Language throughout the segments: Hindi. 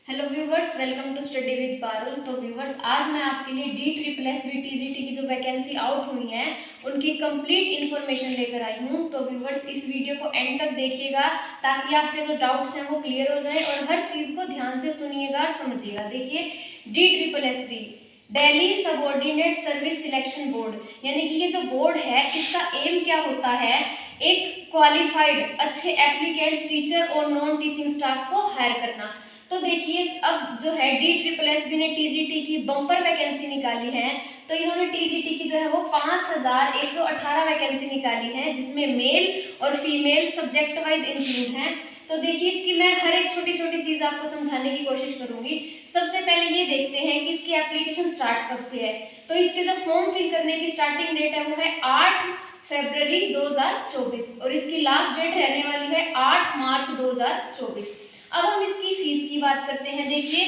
Hello viewers, welcome to study with Parul. तो व्यूवर्स, आज मैं आपके लिए DSSB TGT की जो वैकेंसी आउट हुई हैं उनकी कंप्लीट इन्फॉर्मेशन लेकर आई हूँ। तो व्यूवर्स, इस वीडियो को एंड तक देखिएगा ताकि आपके जो डाउट्स हैं वो क्लियर हो जाए और हर चीज़ को ध्यान से सुनिएगा और समझिएगा। देखिए, DSSB Delhi subordinate service selection board, यानी कि ये जो बोर्ड है इसका एम क्या होता है, एक क्वालिफाइड अच्छे एप्लीकेंट्स, टीचर और नॉन टीचिंग स्टाफ को हायर करना। तो देखिए, अब जो है DSSB ने TGT की बम्पर वैकेंसी निकाली है। तो इन्होंने TGT की जो है वो 5118 वैकेंसी निकाली है, जिसमें मेल और फीमेल सब्जेक्ट वाइज इंक्लूड हैं। तो देखिए, इसकी मैं हर एक छोटी छोटी चीज़ आपको समझाने की कोशिश करूंगी। सबसे पहले ये देखते हैं कि इसकी एप्लीकेशन स्टार्ट कब से है। तो इसके जो फॉर्म फिल करने की स्टार्टिंग डेट है वो है 8 फरवरी 2024 और इसकी लास्ट डेट रहने वाली है 8 मार्च 2024। अब हम इसकी फीस की बात करते हैं। देखिए,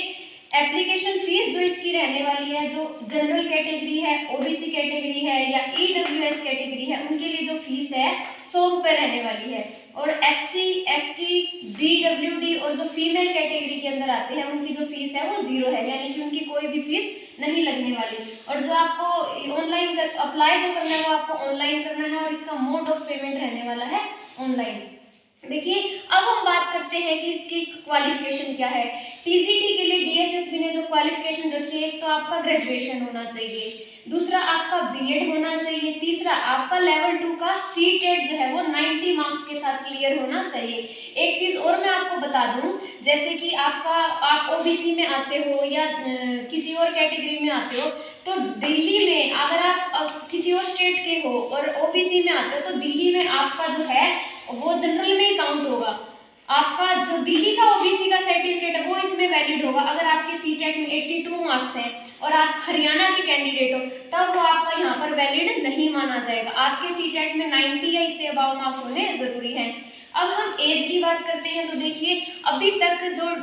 एप्लीकेशन फीस जो इसकी रहने वाली है, जो जनरल कैटेगरी है, OBC कैटेगरी है या EWS कैटेगरी है, उनके लिए जो फीस है 100 रुपये रहने वाली है। और SC, ST, BWD और जो फीमेल कैटेगरी के अंदर आते हैं उनकी जो फीस है वो 0 है, यानी कि उनकी कोई भी फीस नहीं लगने वाली। और जो आपको ऑनलाइन अप्लाई जो करना है वो आपको ऑनलाइन करना है और इसका मोड ऑफ पेमेंट रहने वाला है ऑनलाइन। देखिए, अब हम बात करते हैं कि इसकी क्वालिफिकेशन क्या है। TGT के लिए DSSB ने जो क्वालिफिकेशन रखी है, एक तो आपका ग्रेजुएशन होना चाहिए, दूसरा आपका BEd होना चाहिए, तीसरा आपका लेवल 2 का CTET जो है वो 90 मार्क्स के साथ क्लियर होना चाहिए। एक चीज़ और मैं आपको बता दूं, जैसे कि आप OBC में आते हो या किसी और कैटेगरी में आते हो, तो दिल्ली में अगर आप किसी और स्टेट के हो और OBC में आते हो तो दिल्ली में आपका जो है वो जनरल में ही काउंट होगा। आपका जो दिल्ली का OBC का सर्टिफिकेट है वो इसमें वैलिड होगा। अगर आपके CTET में 82 मार्क्स हैं और आप हरियाणा के कैंडिडेट हो तब वो आपका यहाँ पर वैलिड नहीं माना जाएगा। आपके CTET में 90 या इससे अबाव मार्क्स होने जरूरी हैं। अब हम एज की बात करते हैं। तो देखिए, अभी तक जो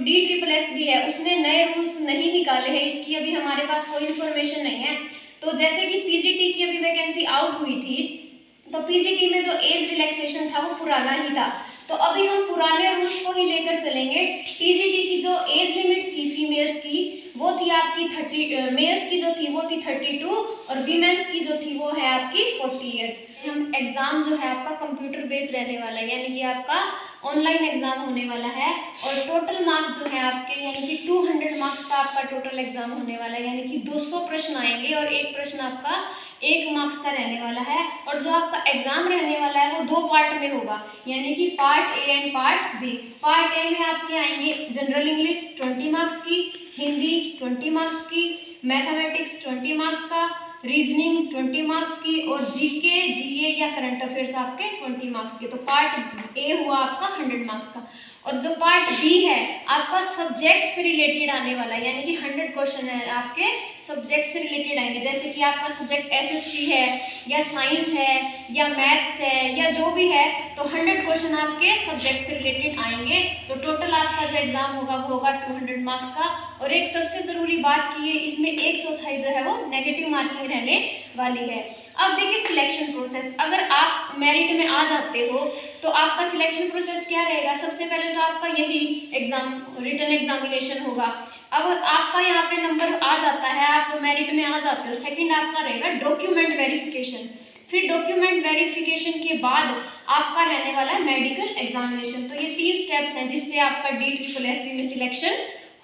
DSSB है उसने नए रूल्स नहीं निकाले हैं, इसकी अभी हमारे पास कोई इन्फॉर्मेशन नहीं है। तो जैसे कि PGT की अभी वैकेंसी आउट हुई थी, तो PGT में जो एज रिलैक्सेशन था वो पुराना ही था, तो अभी हम पुराने रूल्स को ही लेकर चलेंगे। TGT की जो एज लिमिट थी फीमेल्स की वो थी आपकी 30, मेल्स की जो थी वो थी 32 और वीमेंस की जो थी वो है आपकी 40 ईयर्स। हम एग्ज़ाम जो है आपका कंप्यूटर बेस्ड रहने वाला है, यानी कि आपका ऑनलाइन एग्ज़ाम होने वाला है और टोटल मार्क्स जो है आपके, यानी कि 200 मार्क्स का आपका टोटल एग्ज़ाम होने वाला है, यानी कि 200 प्रश्न आएंगे और एक प्रश्न आपका 1 मार्क्स का रहने वाला है। और जो आपका एग्ज़ाम रहने वाला है वो 2 पार्ट में होगा, यानी कि part A and part B। Part A में आपके आएंगे जनरल इंग्लिश 20 मार्क्स की, हिंदी 20 मार्क्स की, मैथमेटिक्स 20 मार्क्स का, रीजनिंग 20 मार्क्स की और GK, GA या करंट अफेयर्स आपके 20 मार्क्स के। तो पार्ट A हुआ आपका 100 मार्क्स का। और जो पार्ट B है आपका सब्जेक्ट से रिलेटेड आने वाला है, यानी कि 100 क्वेश्चन है आपके सब्जेक्ट से रिलेटेड आएंगे। जैसे कि आपका सब्जेक्ट SST है या साइंस है या मैथ्स है या जो भी है, तो 100 क्वेश्चन आपके सब्जेक्ट से रिलेटेड आएंगे। तो टोटल आपका जो एग्जाम होगा वो होगा 200 मार्क्स का। और एक सबसे ज़रूरी बात की है, इसमें 1/4 जो है वो नेगेटिव मार्किंग रहने वाली है। अब देखिए सिलेक्शन प्रोसेस, अगर आप मेरिट में आ जाते हो तो आपका सिलेक्शन प्रोसेस क्या रहेगा। सबसे पहले तो आपका यही एग्जाम, रिटन एग्जामिनेशन होगा। अब आपका यहाँ पे नंबर आ जाता है, आप मेरिट में आ जाते हो, सेकंड आपका रहेगा डॉक्यूमेंट वेरिफिकेशन। फिर डॉक्यूमेंट वेरिफिकेशन के बाद आपका रहने वाला है मेडिकल एग्जामिनेशन। तो ये 3 स्टेप्स हैं जिससे आपका DSSB में सिलेक्शन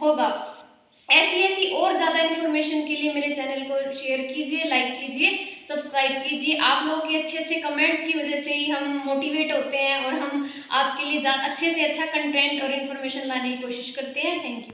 होगा। ऐसी और ज़्यादा इन्फॉर्मेशन के लिए मेरे चैनल को शेयर कीजिए, लाइक कीजिए, सब्सक्राइब कीजिए। आप लोगों के अच्छे कमेंट्स की वजह से ही हम मोटिवेट होते हैं और हम आपके लिए अच्छे से अच्छा कंटेंट और इन्फॉर्मेशन लाने की कोशिश करते हैं। Thank you.